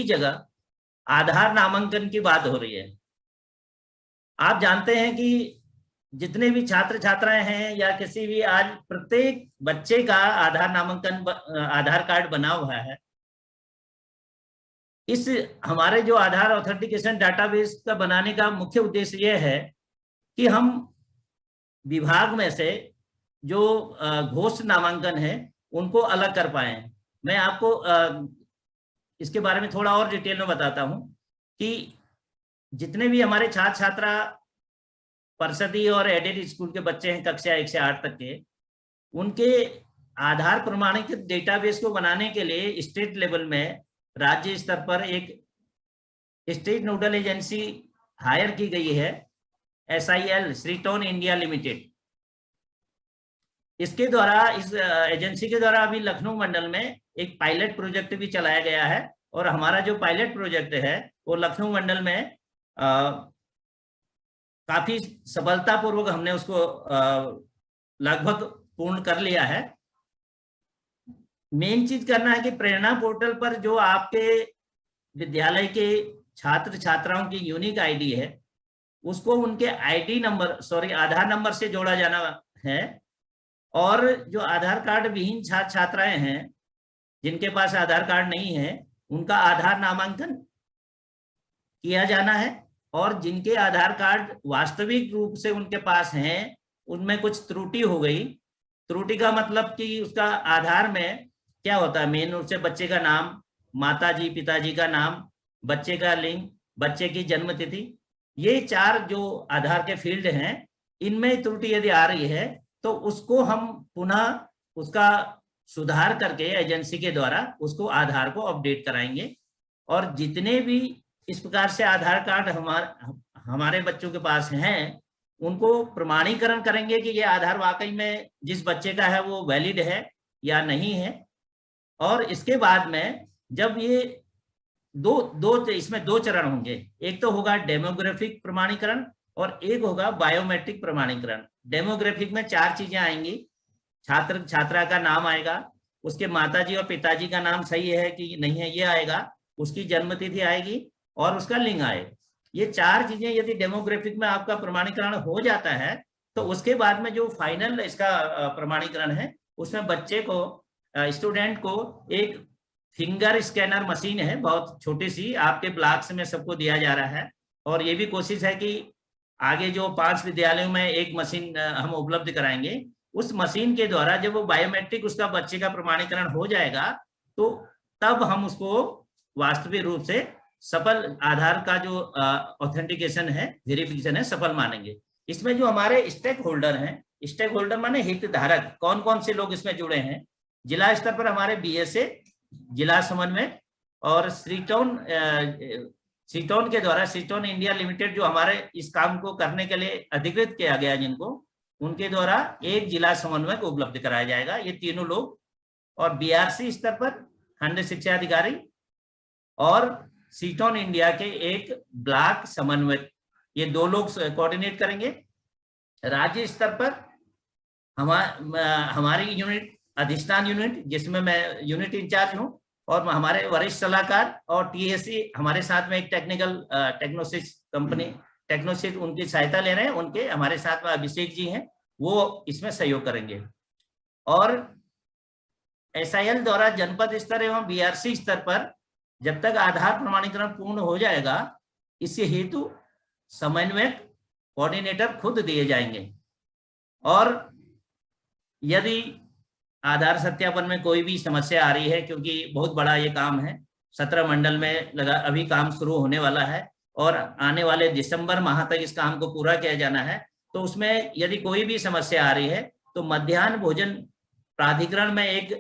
जगह आधार नामांकन की बात हो रही है। आप जानते हैं कि जितने भी छात्र छात्राएं हैं या किसी भी, आज प्रत्येक बच्चे का आधार नामांकन आधार कार्ड बना हुआ है। इस हमारे जो आधार ऑथेंटिकेशन डाटाबेस का बनाने का मुख्य उद्देश्य यह है कि हम विभाग में से जो घोषित नामांकन है उनको अलग कर पाए। मैं आपको इसके बारे में थोड़ा और डिटेल में बताता हूं कि जितने भी हमारे छात्र छात्रा परिषदीय और एडेड स्कूल के बच्चे हैं कक्षा 1 से 8 तक के, उनके आधार प्रमाणित डेटाबेस को बनाने के लिए स्टेट लेवल में राज्य स्तर पर एक स्टेट नोडल एजेंसी हायर की गई है, SIL श्रीटोन इंडिया लिमिटेड। इसके द्वारा, इस एजेंसी के द्वारा अभी लखनऊ मंडल में एक पायलट प्रोजेक्ट भी चलाया गया है और हमारा जो पायलट प्रोजेक्ट है वो लखनऊ मंडल में काफी सफलतापूर्वक हमने उसको लगभग पूर्ण कर लिया है। मेन चीज करना है कि प्रेरणा पोर्टल पर जो आपके विद्यालय के छात्र छात्राओं की यूनिक आईडी है उसको उनके आईडी नंबर, आधार नंबर से जोड़ा जाना है। और जो आधार कार्ड विहीन छात्र छात्राएं हैं जिनके पास आधार कार्ड नहीं है, उनका आधार नामांकन किया जाना है। और जिनके आधार कार्ड वास्तविक रूप से उनके पास हैं, उनमें कुछ त्रुटि हो गई, त्रुटि का मतलब कि उसका आधार में क्या होता है, मेन रूप से बच्चे का नाम, माताजी पिताजी का नाम, बच्चे का लिंग, बच्चे की जन्म तिथि, ये 4 जो आधार के फील्ड हैं, इनमें त्रुटि यदि आ रही है तो उसको हम पुनः उसका सुधार करके एजेंसी के द्वारा उसको आधार को अपडेट कराएंगे। और जितने भी इस प्रकार से आधार कार्ड हमारे बच्चों के पास हैं उनको प्रमाणीकरण करेंगे कि ये आधार वाकई में जिस बच्चे का है वो वैलिड है या नहीं है। और इसके बाद में जब ये इसमें 2 चरण होंगे, एक तो होगा डेमोग्राफिक प्रमाणीकरण और एक होगा बायोमेट्रिक प्रमाणीकरण। डेमोग्राफिक में 4 चीजें आएंगी, छात्र छात्रा का नाम आएगा, उसके माताजी और पिताजी का नाम सही है कि नहीं है ये आएगा, उसकी जन्म तिथि आएगी और उसका लिंग आएगा। ये 4 चीजें यदि डेमोग्राफिक में आपका प्रमाणीकरण हो जाता है तो उसके बाद में जो फाइनल इसका प्रमाणीकरण है उसमें बच्चे को, स्टूडेंट को एक फिंगर स्कैनर मशीन है, बहुत छोटी सी, आपके ब्लॉक्स में सबको दिया जा रहा है। और ये भी कोशिश है कि आगे जो 5 विद्यालयों में एक मशीन हम उपलब्ध कराएंगे। उस मशीन के द्वारा जब वो बायोमेट्रिक उसका बच्चे का प्रमाणीकरण हो जाएगा तो तब हम उसको वास्तविक रूप से सफल आधार का जो ऑथेंटिकेशन है, वेरिफिकेशन है, सफल मानेंगे। इसमें जो हमारे स्टेक होल्डर हैं, स्टेक होल्डर माने हितधारक, कौन कौन से लोग इसमें जुड़े हैं। जिला स्तर पर हमारे BSA जिला समन्वय और श्रीटोन के द्वारा श्रीटोन इंडिया लिमिटेड जो हमारे इस काम को करने के लिए अधिकृत किया गया जिनको, उनके द्वारा एक जिला समन्वय को उपलब्ध कराया जाएगा, ये तीनों लोग। और BRC स्तर पर खंड शिक्षा अधिकारी और श्रीटोन इंडिया के एक ब्लॉक समन्वय, ये 2 लोग कोऑर्डिनेट करेंगे। राज्य स्तर पर हमारी यूनिट, अधिष्ठान यूनिट, जिसमें मैं यूनिट इंचार्ज हूं, और हमारे वरिष्ठ सलाहकार और TSC हमारे साथ में एक टेक्नोसिस कंपनी, टेक्नोसिस उनकी सहायता ले रहे हैं, उनके हमारे साथ में अभिषेक जी हैं, वो इसमें सहयोग करेंगे। और SIL द्वारा जनपद स्तर एवं BRC स्तर पर जब तक आधार प्रमाणीकरण पूर्ण हो जाएगा, इसी हेतु समन्वयक कोऑर्डिनेटर खुद दिए जाएंगे। और यदि आधार सत्यापन में कोई भी समस्या आ रही है, क्योंकि बहुत बड़ा ये काम है, 17 मंडल में अभी काम शुरू होने वाला है और आने वाले दिसंबर माह तक इस काम को पूरा किया जाना है, तो उसमें यदि कोई भी समस्या आ रही है तो मध्याह्न भोजन प्राधिकरण में एक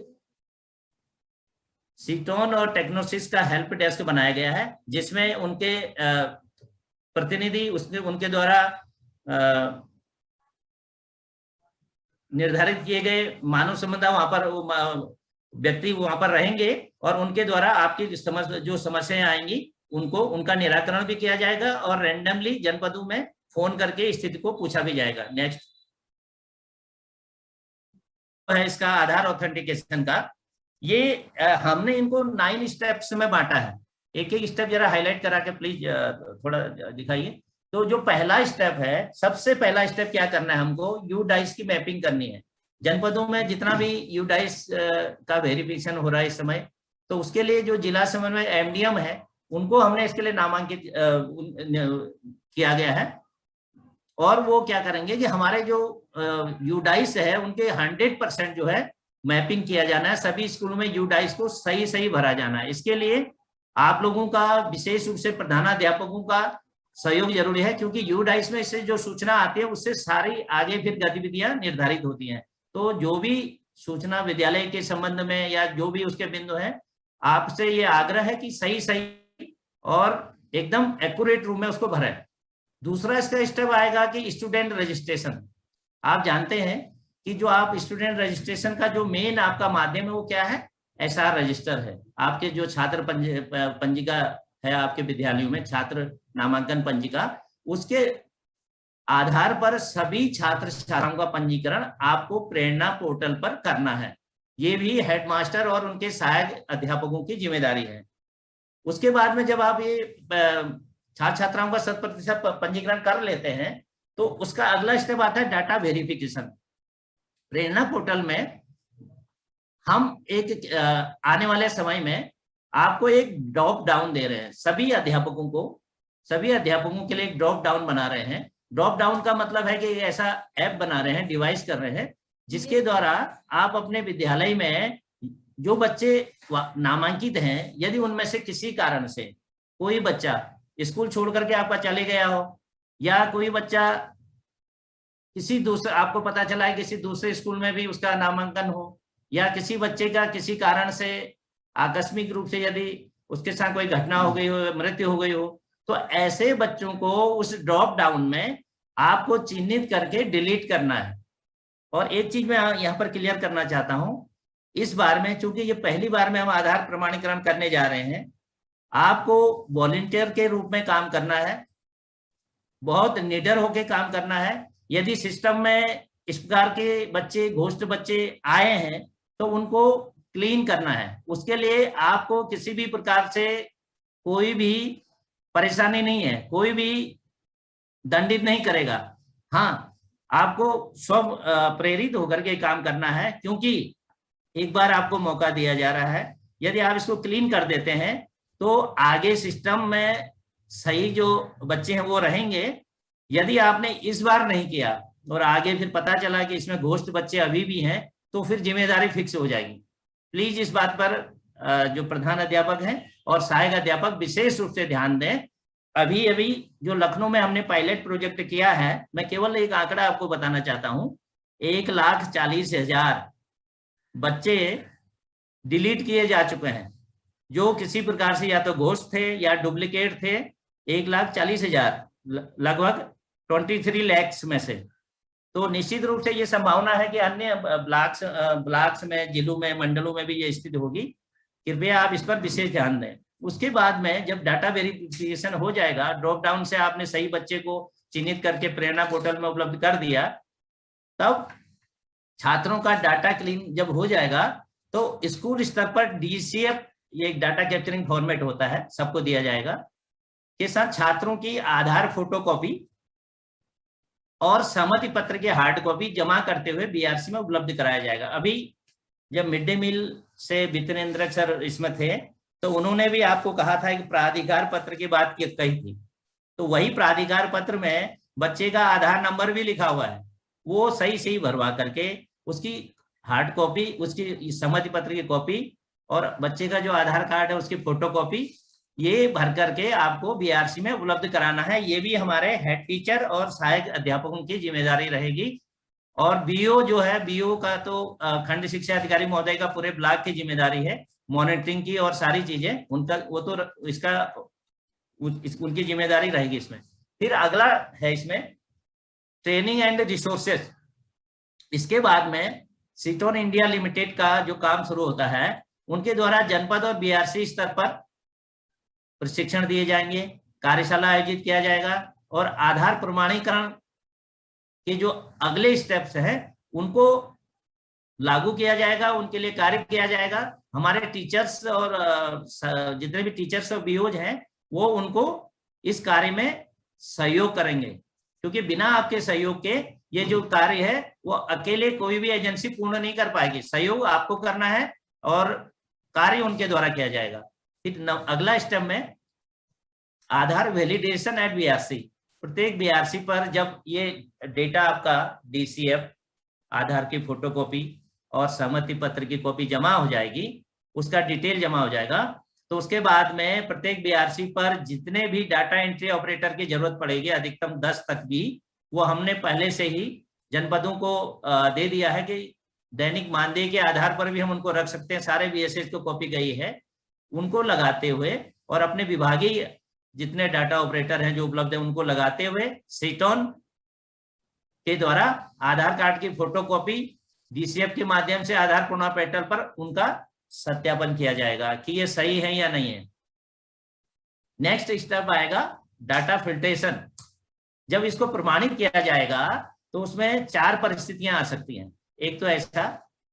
श्रीटोन और टेक्नोसिस का हेल्प डेस्क बनाया गया है, जिसमें उनके प्रतिनिधि उनके द्वारा निर्धारित किए गए मानव संबंध वहां पर व्यक्ति वहां पर रहेंगे और उनके द्वारा आपकी जो समस्याएं आएंगी उनको उनका निराकरण भी किया जाएगा और रैंडमली जनपदों में फोन करके स्थिति को पूछा भी जाएगा। नेक्स्ट है इसका आधार ऑथेंटिकेशन का। ये हमने इनको 9 स्टेप्स में बांटा है। एक एक स्टेप जरा हाईलाइट करा के प्लीज थोड़ा दिखाइए। तो जो पहला स्टेप है, सबसे पहला स्टेप क्या करना है, हमको यू डाइस की मैपिंग करनी है। जनपदों में जितना भी यू डाइस का वेरिफिकेशन हो रहा है इस समय, तो उसके लिए जो जिला समन्वय एमडीएम है, उनको हमने इसके लिए नामांकित किया गया है। और वो क्या करेंगे कि हमारे जो यूडाइस है उनके 100% जो है मैपिंग किया जाना है। सभी स्कूलों में यूडाइस को सही सही भरा जाना है। इसके लिए आप लोगों का, विशेष रूप से प्रधानाध्यापकों का सहयोग जरूरी है, क्योंकि यूडाइस में इससे जो सूचना आती है उससे सारी आगे फिर गतिविधियां निर्धारित होती हैं। तो जो भी सूचना विद्यालय के संबंध में या जो भी उसके बिंदु हैं, आपसे ये आग्रह है कि सही सही और एकदम एक्यूरेट रूप में उसको भरें। दूसरा इसका स्टेप आएगा कि स्टूडेंट रजिस्ट्रेशन। आप जानते हैं कि जो आप स्टूडेंट रजिस्ट्रेशन का जो मेन आपका माध्यम है वो क्या है, एसआर रजिस्टर है। आपके जो छात्र पंजिका है आपके विद्यालयों में, छात्र नामांकन पंजिका, उसके आधार पर सभी छात्र छात्राओं का पंजीकरण आपको प्रेरणा पोर्टल पर करना है। ये भी हेडमास्टर और उनके सहायक अध्यापकों की जिम्मेदारी है। उसके बाद में जब आप ये छात्र छात्राओं का 100% पंजीकरण कर लेते हैं, तो उसका अगला स्टेप आता है डाटा वेरिफिकेशन। प्रेरणा पोर्टल में हम एक आने वाले समय में आपको एक ड्रॉप डाउन दे रहे हैं सभी अध्यापकों को। सभी अध्यापकों के लिए एक ड्रॉप डाउन बना रहे हैं। ड्रॉप डाउन का मतलब है कि ऐसा ऐप बना रहे हैं, डिवाइस कर रहे हैं, जिसके द्वारा आप अपने विद्यालय में जो बच्चे नामांकित हैं, यदि उनमें से किसी कारण से कोई बच्चा स्कूल छोड़ करके आपका चले गया हो, या कोई बच्चा किसी दूसरे, आपको पता चला है किसी दूसरे स्कूल में भी उसका नामांकन हो, या किसी बच्चे का किसी कारण से आकस्मिक रूप से यदि उसके साथ कोई घटना हो गई हो, मृत्यु हो गई हो, तो ऐसे बच्चों को उस ड्रॉप डाउन में आपको चिन्हित करके डिलीट करना है। और एक चीज मैं यहाँ पर क्लियर करना चाहता हूं, इस बार में चूंकि ये पहली बार में हम आधार प्रमाणीकरण करने जा रहे हैं, आपको वॉलंटियर के रूप में काम करना है, बहुत निडर होकर काम करना है। यदि सिस्टम में इस प्रकार के बच्चे, घोस्ट बच्चे आए हैं, तो उनको क्लीन करना है। उसके लिए आपको किसी भी प्रकार से कोई भी परेशानी नहीं है, कोई भी दंडित नहीं करेगा। हाँ, आपको स्व प्रेरित होकर के काम करना है, क्योंकि एक बार आपको मौका दिया जा रहा है। यदि आप इसको क्लीन कर देते हैं तो आगे सिस्टम में सही जो बच्चे हैं वो रहेंगे। यदि आपने इस बार नहीं किया और आगे फिर पता चला कि इसमें घोस्ट बच्चे अभी भी हैं, तो फिर जिम्मेदारी फिक्स हो जाएगी। प्लीज इस बात पर जो प्रधान अध्यापक हैं और सहायक अध्यापक विशेष रूप से ध्यान दें। अभी अभी जो लखनऊ में हमने पायलट प्रोजेक्ट किया है, मैं केवल एक आंकड़ा आपको बताना चाहता हूं, 1,40,000 बच्चे डिलीट किए जा चुके हैं, जो किसी प्रकार से या तो घोस्ट थे या डुप्लीकेट थे। 1,40,000 लगभग 23 लाख में से। तो निश्चित रूप से ये संभावना है कि अन्य ब्लॉक्स में, जिलों में, मंडलों में भी ये स्थिति होगी। कृपया आप इस पर विशेष ध्यान दें। उसके बाद में जब डाटा वेरिफिकेशन हो जाएगा, ड्रॉप डाउन से आपने सही बच्चे को चिन्हित करके प्रेरणा पोर्टल में उपलब्ध कर दिया, तब छात्रों का डाटा क्लीन जब हो जाएगा, तो स्कूल स्तर पर डीसीएफ, ये एक डाटा कैप्चरिंग फॉर्मेट होता है, सबको दिया जाएगा, के साथ छात्रों की आधार फोटोकॉपी और सहमति पत्र के हार्ड कॉपी जमा करते हुए बीआरसी में उपलब्ध कराया जाएगा। अभी जब मिड डे मील से वित्तेंद्र सर इसमें थे, तो उन्होंने भी आपको कहा था कि प्राधिकार पत्र की बात कही थी, तो वही प्राधिकार पत्र में बच्चे का आधार नंबर भी लिखा हुआ है, वो सही सही भरवा करके उसकी हार्ड कॉपी, उसकी सहमति पत्र की कॉपी और बच्चे का जो आधार कार्ड है उसकी फोटोकॉपी, ये भर करके आपको बीआरसी में उपलब्ध कराना है। ये भी हमारे हेड टीचर और सहायक अध्यापकों की जिम्मेदारी रहेगी। और बीओ जो है, बीओ का तो खंड शिक्षा अधिकारी महोदय का पूरे ब्लॉक की जिम्मेदारी है, मॉनिटरिंग की और सारी चीजें उनका, वो तो इसका उनकी जिम्मेदारी रहेगी इसमें। फिर अगला है इसमें ट्रेनिंग एंड रिसोर्सेज। इसके बाद में सीटोन इंडिया लिमिटेड का जो काम शुरू होता है, उनके द्वारा जनपद और बीआरसी स्तर पर प्रशिक्षण दिए जाएंगे, कार्यशाला आयोजित किया जाएगा और आधार प्रमाणीकरण के जो अगले स्टेप्स हैं उनको लागू किया जाएगा, उनके लिए कार्य किया जाएगा। हमारे टीचर्स और जितने भी टीचर्स और बीओज हैं वो उनको इस कार्य में सहयोग करेंगे, क्योंकि बिना आपके सहयोग के ये जो कार्य है वो अकेले कोई भी एजेंसी पूर्ण नहीं कर पाएगी। सहयोग आपको करना है और कार्य उनके द्वारा किया जाएगा। फिर अगला स्टेप में आधार वैलिडेशन एट बीआरसी। प्रत्येक बीआरसी पर जब ये डेटा आपका डीसीएफ, आधार की फोटोकॉपी और सहमति पत्र की कॉपी जमा हो जाएगी, उसका डिटेल जमा हो जाएगा, तो उसके बाद में प्रत्येक बीआरसी पर जितने भी डाटा एंट्री ऑपरेटर की जरूरत पड़ेगी, अधिकतम 10 तक भी, वो हमने पहले से ही जनपदों को दे दिया है कि दैनिक मानदेय के आधार पर भी हम उनको रख सकते हैं। सारे बीएसएस को कॉपी गई है, उनको लगाते हुए और अपने विभागीय जितने डाटा ऑपरेटर हैं जो उपलब्ध है उनको लगाते हुए सीटॉन के द्वारा आधार कार्ड की फोटोकॉपी डीसीएफ के माध्यम से आधार प्रमाण पोर्टल पर उनका सत्यापन किया जाएगा कि ये सही है या नहीं है। नेक्स्ट स्टेप आएगा डाटा फिल्ट्रेशन। जब इसको प्रमाणित किया जाएगा तो उसमें 4 परिस्थितियां आ सकती हैं। एक तो ऐसा,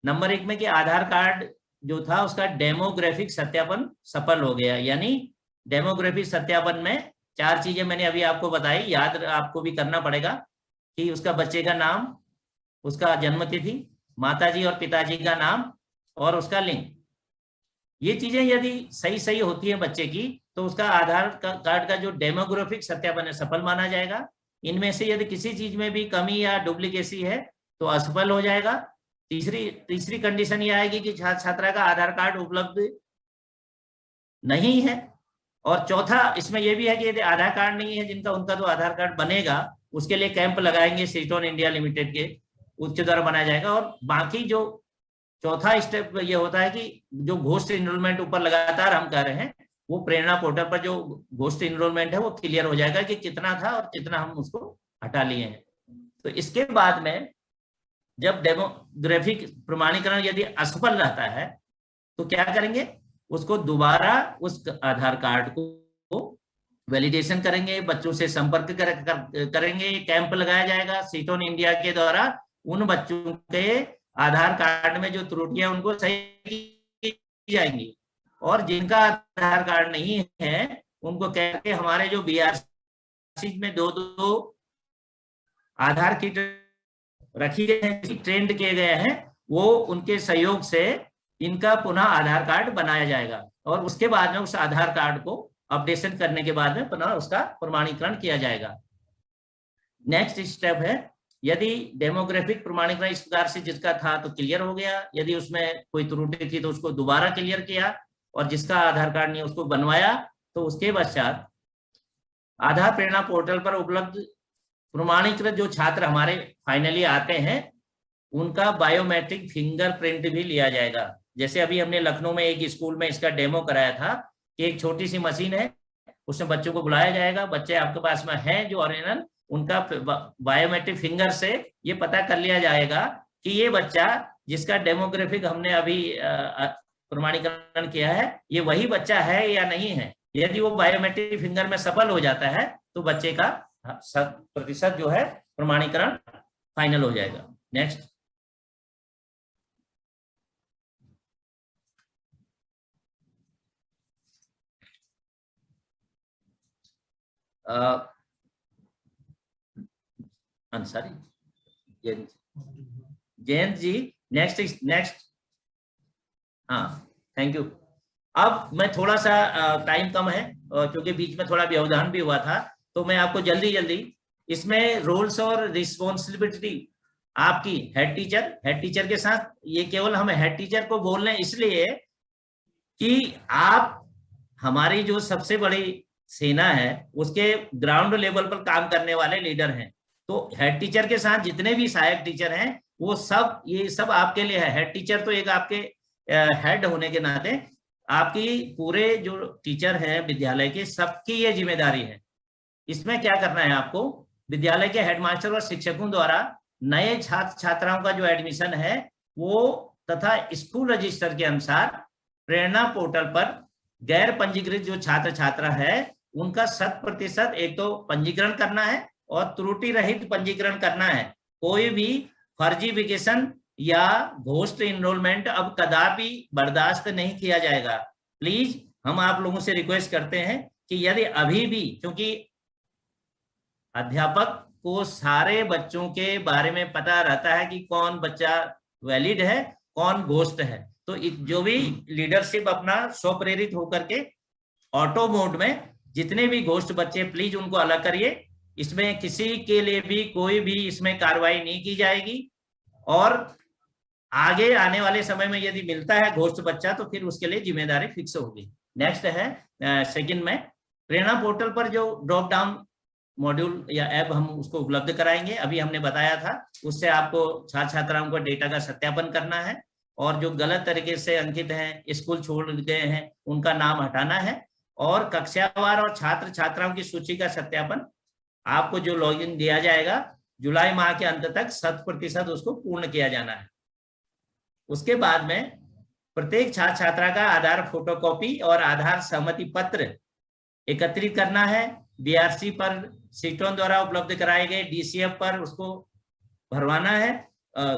नंबर 1 में कि आधार कार्ड जो था उसका डेमोग्राफिक सत्यापन सफल हो गया, यानी डेमोग्राफिक सत्यापन में 4 चीजें मैंने अभी आपको बताई, याद आपको भी करना पड़ेगा कि उसका बच्चे का नाम, उसका जन्म तिथि, माताजी और पिताजी का नाम और उसका लिंग। ये चीजें यदि सही होती है बच्चे की, तो उसका आधार कार्ड का जो डेमोग्राफिक सत्यापन है सफल माना जाएगा। इनमें से यदि किसी चीज में भी कमी या डुप्लीकेसी है तो असफल हो जाएगा। तीसरी कंडीशन ये आएगी कि छात्रा का आधार कार्ड उपलब्ध नहीं है। और चौथा इसमें यह भी है कि यदि आधार कार्ड नहीं है जिनका, उनका तो आधार कार्ड बनेगा, उसके लिए कैंप लगाएंगे सीटॉन इंडिया लिमिटेड के, उसके द्वारा बनाया जाएगा। और बाकी जो चौथा स्टेप ये होता है कि जो घोस्ट इनरोलमेंट ऊपर लगातार हम कर रहे हैं, वो प्रेरणा पोर्टल पर जो घोस्ट इनरोलमेंट है वो क्लियर हो जाएगा कि कितना था और कितना हम उसको हटा लिए हैं। तो इसके बाद में जब डेमोग्राफिक प्रमाणीकरण यदि असफल रहता है तो क्या करेंगे, उसको दोबारा उस आधार कार्ड को वैलिडेशन करेंगे, बच्चों से संपर्क करेंगे, कैंप लगाया जाएगा सीटॉन इंडिया के द्वारा। उन बच्चों के आधार कार्ड में जो त्रुटियां उनको सही की जाएंगी, और जिनका आधार कार्ड नहीं है उनको कहकर हमारे जो बीआरसी में 2 आधार किट रखी गई है, ट्रेंड किए गए हैं, वो उनके सहयोग से इनका पुनः आधार कार्ड बनाया जाएगा। और उसके बाद में उस आधार कार्ड को अपडेशन करने के बाद में पुनः उसका प्रमाणीकरण किया जाएगा। नेक्स्ट स्टेप है, यदि डेमोग्राफिक प्रमाणीकरण इस प्रकार से जिसका था तो क्लियर हो गया, यदि उसमें कोई त्रुटि थी तो उसको दोबारा क्लियर किया, और जिसका आधार कार्ड नहीं उसको बनवाया। तो उसके पश्चात आधार प्रेरणा पोर्टल पर उपलब्ध प्रमाणीकृत जो छात्र हमारे फाइनली आते हैं उनका बायोमेट्रिक फिंगरप्रिंट भी लिया जाएगा। जैसे अभी हमने लखनऊ में एक स्कूल में इसका डेमो कराया था कि एक छोटी सी मशीन है, उसमें बच्चों को बुलाया जाएगा, बच्चे आपके पास में हैं जो ओरिजिनल, उनका बायोमेट्रिक फिंगर से ये पता कर लिया जाएगा कि ये बच्चा जिसका डेमोग्राफिक हमने अभी प्रमाणीकरण किया है ये वही बच्चा है या नहीं है। यदि वो बायोमेट्रिक फिंगर में सफल हो जाता है तो बच्चे का 100% जो है प्रमाणीकरण फाइनल हो जाएगा। नेक्स्ट, अंसारी जयंत जी, नेक्स्ट। हाँ, थैंक यू। अब मैं थोड़ा सा टाइम कम है क्योंकि बीच में थोड़ा व्यवधान भी हुआ था, तो मैं आपको जल्दी इसमें रोल्स और रिस्पॉन्सिबिलिटी आपकी हेड टीचर के साथ, ये केवल हम हेड टीचर को बोल रहे हैं इसलिए कि आप हमारी जो सबसे बड़ी सेना है उसके ग्राउंड लेवल पर काम करने वाले लीडर हैं। तो हेड टीचर के साथ जितने भी सहायक टीचर हैं वो सब, ये सब आपके लिए है। हेड टीचर तो एक आपके हेड होने के नाते आपकी पूरे जो टीचर हैं विद्यालय के, सबकी ये जिम्मेदारी है। इसमें क्या करना है आपको, विद्यालय के हेडमास्टर और शिक्षकों द्वारा नए छात्र छात्राओं का जो एडमिशन है वो तथा स्कूल रजिस्टर के अनुसार प्रेरणा पोर्टल पर गैर पंजीकृत जो छात्र छात्रा है उनका 100% एक तो पंजीकरण करना है और त्रुटि रहित पंजीकरण करना है। कोई भी फर्जीफिकेशन या घोस्ट इनरोलमेंट अब कदापि बर्दाश्त नहीं किया जाएगा। प्लीज हम आप लोगों से रिक्वेस्ट करते हैं कि यदि अभी भी, क्योंकि अध्यापक को सारे बच्चों के बारे में पता रहता है कि कौन बच्चा वैलिड है, कौन घोस्ट है, तो जो भी लीडरशिप अपना स्वप्रेरित होकर के ऑटो मोड में जितने भी घोस्ट बच्चे, प्लीज उनको अलग करिए। इसमें किसी के लिए भी कोई भी इसमें कार्रवाई नहीं की जाएगी, और आगे आने वाले समय में यदि मिलता है घोस्ट बच्चा तो फिर उसके लिए जिम्मेदारी फिक्स होगी। नेक्स्ट है सेकंड में, प्रेरणा पोर्टल पर जो ड्रॉप डाउन मॉड्यूल या ऐप हम उसको उपलब्ध कराएंगे, अभी हमने बताया था, उससे आपको छात्र छात्राओं को डेटा का सत्यापन करना है, और जो गलत तरीके से अंकित हैं, स्कूल छोड़ गए हैं, उनका नाम हटाना है, और कक्षावार और छात्र छात्राओं की सूची का सत्यापन आपको जो लॉगिन दिया जाएगा जुलाई माह के अंत तक 100% उसको पूर्ण किया जाना है। उसके बाद में प्रत्येक छात्र छात्रा का आधार फोटोकॉपी और आधार सहमति पत्र एकत्रित करना है, बीआरसी पर सीटों द्वारा उपलब्ध कराए गए डीसीएफ पर उसको भरवाना है,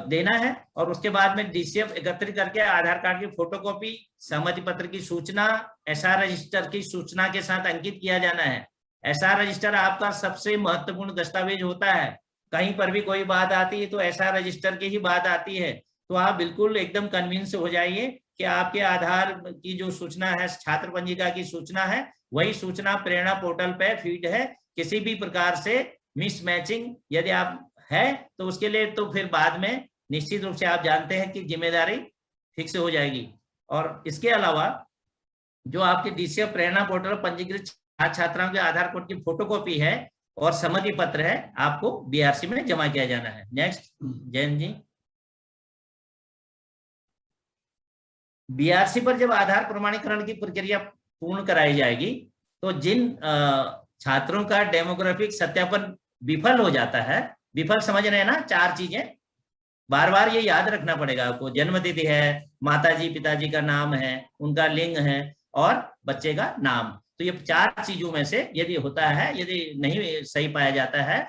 देना है, और उसके बाद में डीसीएफ एकत्रित करके आधार कार्ड की फोटोकॉपी, सहमति पत्र की सूचना एसआर रजिस्टर की सूचना के साथ अंकित किया जाना है। एसआर रजिस्टर आपका सबसे महत्वपूर्ण दस्तावेज होता है। कहीं पर भी कोई बात आती है तो एसआर रजिस्टर की ही बात आती है, तो आप बिल्कुल एकदम कन्विंस हो जाइए कि आपके आधार की जो सूचना है, छात्र पंजिका की सूचना है, वही सूचना प्रेरणा पोर्टल पे फीड है। किसी भी प्रकार से मिसमैचिंग यदि आप है तो उसके लिए तो फिर बाद में निश्चित रूप से आप जानते हैं कि जिम्मेदारी फिक्स हो जाएगी। और इसके अलावा जो आपके डीसीएफ प्रेरणा पोर्टल पंजीकृत छात्र छात्राओं के आधार कार्ड की फोटोकॉपी है और सहमति पत्र है, आपको बीआरसी में जमा किया जाना है। नेक्स्ट जैन जी, बीआरसी पर जब आधार प्रमाणीकरण की प्रक्रिया पूर्ण कराई जाएगी तो जिन छात्रों का डेमोग्राफिक सत्यापन विफल हो जाता है, विफल समझ रहे हैं ना, 4 चीजें बार बार ये याद रखना पड़ेगा आपको, जन्म तिथि है, माताजी पिताजी का नाम है, उनका लिंग है और बच्चे का नाम, तो ये 4 चीजों में से यदि होता है, यदि नहीं सही पाया जाता है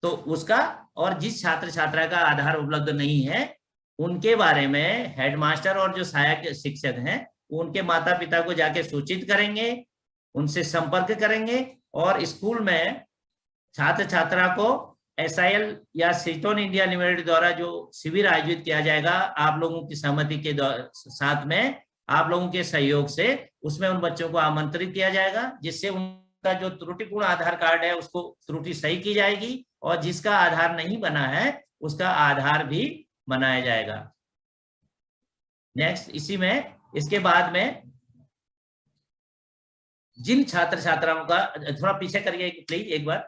तो उसका, और जिस छात्र छात्रा का आधार उपलब्ध नहीं है उनके बारे में हेडमास्टर और जो सहायक शिक्षक हैं उनके माता पिता को जाके सूचित करेंगे, उनसे संपर्क करेंगे, और स्कूल में छात्र छात्रा को एसआईएल या सीटोन इंडिया लिमिटेड द्वारा जो शिविर आयोजित किया जाएगा आप लोगों की सहमति के साथ में, आप लोगों के सहयोग से, उसमें उन बच्चों को आमंत्रित किया जाएगा, जिससे उनका जो त्रुटिपूर्ण आधार कार्ड है उसको त्रुटि सही की जाएगी, और जिसका आधार नहीं बना है उसका आधार भी बनाया जाएगा। नेक्स्ट, इसी में इसके बाद में जिन छात्र छात्राओं का, थोड़ा पीछे करिए प्लीज एक बार,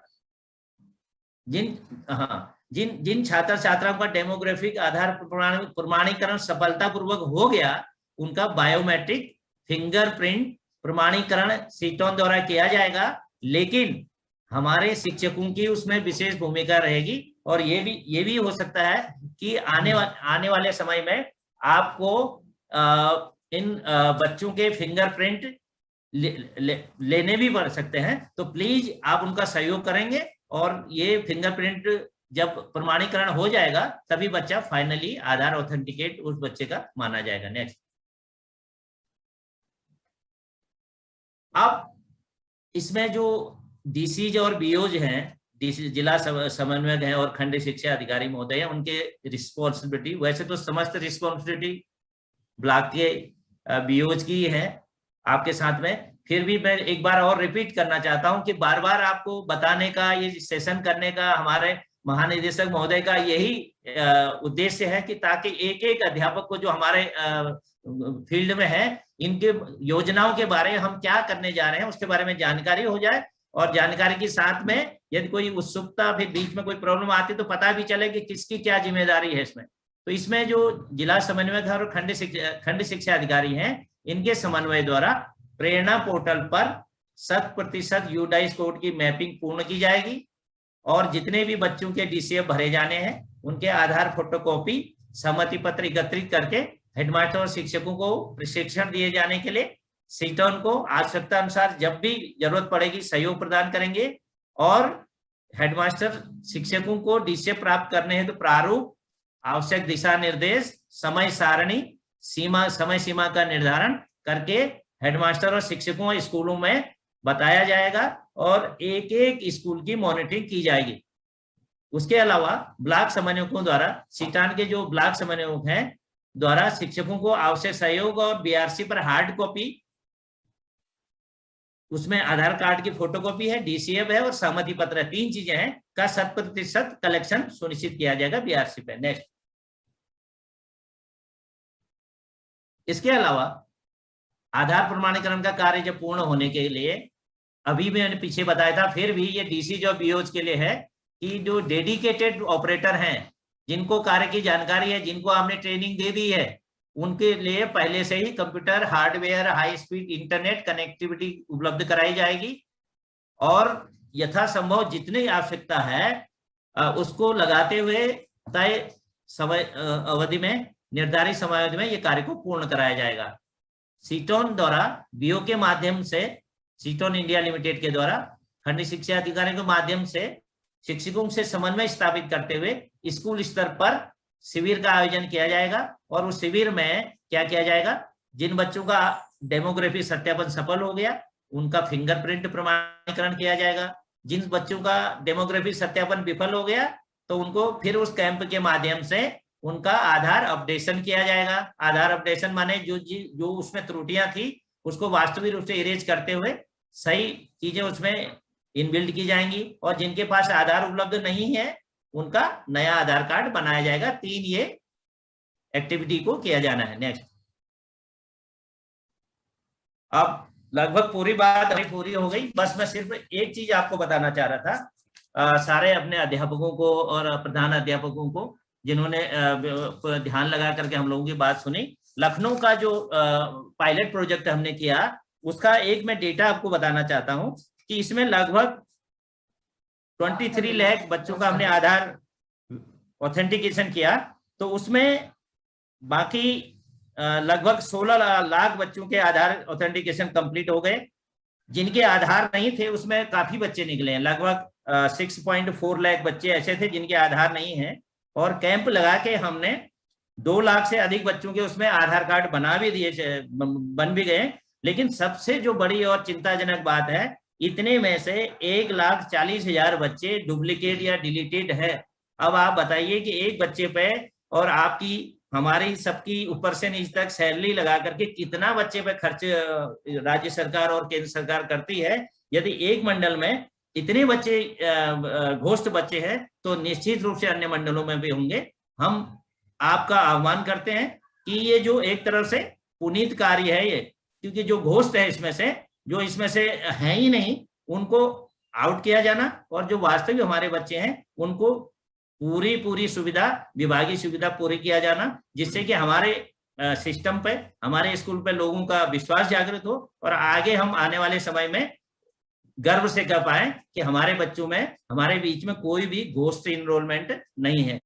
जिन छात्र छात्राओं का डेमोग्राफिक आधार प्रमाणीकरण सफलतापूर्वक हो गया उनका बायोमेट्रिक फिंगरप्रिंट प्रमाणीकरण सीटों द्वारा किया जाएगा, लेकिन हमारे शिक्षकों की उसमें विशेष भूमिका रहेगी, और ये भी हो सकता है कि आने वाले समय में आपको इन बच्चों के फिंगरप्रिंट लेने भी पड़ सकते हैं, तो प्लीज आप उनका सहयोग करेंगे, और ये फिंगरप्रिंट जब प्रमाणीकरण हो जाएगा तभी बच्चा फाइनली आधार ऑथेंटिकेट उस बच्चे का माना जाएगा। नेक्स्ट, अब इसमें जो डीसीज और बीओज हैं, डीसी जिला समन्वयक हैं और खंड शिक्षा अधिकारी महोदय, उनके रिस्पॉन्सिबिलिटी, वैसे तो समस्त रिस्पॉन्सिबिलिटी ब्लॉक के बीओज की है आपके साथ में, फिर भी मैं एक बार और रिपीट करना चाहता हूं कि बार बार आपको बताने का, ये सेशन करने का हमारे महानिदेशक महोदय का यही उद्देश्य है कि ताकि एक एक अध्यापक को जो हमारे फील्ड में है इनके योजनाओं के बारे में, हम क्या करने जा रहे हैं उसके बारे में जानकारी हो जाए, और जानकारी के साथ में यदि कोई उत्सुकता फिर बीच में कोई प्रॉब्लम आती तो पता भी चले कि किसकी क्या जिम्मेदारी है इसमें। तो इसमें जो जिला समन्वयक और खंड शिक्षा अधिकारी हैं, इनके समन्वय द्वारा प्रेरणा पोर्टल पर 100% यूडाइस कोड की मैपिंग पूर्ण की जाएगी, और जितने भी बच्चों के डीसीएफ भरे जाने हैं उनके आधार फोटोकॉपी, सहमति पत्र एकत्रित करके हेडमास्टर और शिक्षकों को प्रशिक्षण दिए जाने के लिए सीटोन को आवश्यकता अनुसार जब भी जरूरत पड़ेगी सहयोग प्रदान करेंगे, और हेडमास्टर शिक्षकों को डीसीएफ प्राप्त करने हैं तो प्रारूप आवश्यक दिशा निर्देश, समय सारणी, समय सीमा का निर्धारण करके हेडमास्टर और शिक्षकों और स्कूलों में बताया जाएगा और एक एक स्कूल की मॉनिटरिंग की जाएगी। उसके अलावा ब्लॉक समन्वयकों द्वारा, सीटान के जो ब्लॉक समन्वयक हैं द्वारा शिक्षकों को आवश्यक सहयोग और बीआरसी पर हार्ड कॉपी, उसमें आधार कार्ड की फोटोकॉपी है, डीसीएफ है और सहमति पत्र है, 3 चीजें हैं का 100% कलेक्शन सुनिश्चित किया जाएगा बीआरसी पे। नेक्स्ट, इसके अलावा आधार प्रमाणीकरण का कार्य जब पूर्ण होने के लिए, अभी मैंने पीछे बताया था, फिर भी ये डीसी जो बीओज के लिए है कि जो डेडिकेटेड ऑपरेटर हैं, जिनको कार्य की जानकारी है, जिनको आपने ट्रेनिंग दे दी है, उनके लिए पहले से ही computer, hardware, high speed internet connectivity उपलब्ध कराई जाएगी और यथासंभव जितनी आवश्यकता है उसको लगाते हुए तय समय अवधि में, निर्धारित समय अवधि में ये कार्य को पूर्ण कराया जाएगा। सीटोन द्वारा बीओ के माध्यम से, सीटोन इंडिया लिमिटेड के द्वारा खंड शिक्षा अधिकारी के माध्यम से शिक्षकों से समन्वय स्थापित करते हुए स्कूल स्तर पर शिविर का आयोजन किया जाएगा और उस शिविर में क्या किया जाएगा, जिन बच्चों का डेमोग्राफी सत्यापन सफल हो गया उनका फिंगरप्रिंट प्रमाणीकरण किया जाएगा। जिन बच्चों का डेमोग्राफी सत्यापन विफल हो गया तो उनको फिर उस कैंप के माध्यम से उनका आधार अपडेशन किया जाएगा। आधार अपडेशन माने जो उसमें त्रुटियां थी उसको वास्तविक रूप से इरेज करते हुए सही चीजें उसमें इनबिल्ड की जाएंगी और जिनके पास आधार उपलब्ध नहीं है उनका नया आधार कार्ड बनाया जाएगा। 3 ये एक्टिविटी को किया जाना है। नेक्स्ट, अब लगभग पूरी बात अभी पूरी हो गई, बस मैं सिर्फ एक चीज आपको बताना चाह रहा था। सारे अपने अध्यापकों को और प्रधान अध्यापकों को जिन्होंने ध्यान लगा करके हम लोगों की बात सुनी, लखनऊ का जो पायलट प्रोजेक्ट हमने किया उसका एक मैं डेटा आपको बताना चाहता हूं कि इसमें लगभग 23 लाख बच्चों का हमने आधार ऑथेंटिकेशन किया, तो उसमें बाकी लगभग 16 लाख बच्चों के आधार ऑथेंटिकेशन कंप्लीट हो गए। जिनके आधार नहीं थे उसमें काफी बच्चे निकले हैं, लगभग 6.4 लाख बच्चे ऐसे थे जिनके आधार नहीं है और कैंप लगा के हमने 2 लाख से अधिक बच्चों के उसमें आधार कार्ड बन भी गए। लेकिन सबसे जो बड़ी और चिंताजनक बात है, इतने में से 1,40,000 बच्चे डुप्लीकेट या डिलीटेड है। अब आप बताइए कि एक बच्चे पे और आपकी हमारी सबकी ऊपर से नीचे तक सैलरी लगा करके कितना बच्चे पे खर्च राज्य सरकार और केंद्र सरकार करती है। यदि एक मंडल में इतने बच्चे घोस्ट बच्चे हैं तो निश्चित रूप से अन्य मंडलों में भी होंगे। हम आपका आह्वान करते हैं कि ये जो एक तरफ से पुनीत कार्य है ये, क्योंकि जो घोस्ट है इसमें से, जो इसमें से है ही नहीं, उनको आउट किया जाना और जो वास्तविक हमारे बच्चे हैं उनको पूरी सुविधा, विभागीय सुविधा पूरी किया जाना, जिससे कि हमारे सिस्टम पे, हमारे स्कूल पे लोगों का विश्वास जागृत हो और आगे हम आने वाले समय में गर्व से कह पाए कि हमारे बच्चों में, हमारे बीच में कोई भी घोस्ट इनरोलमेंट नहीं है।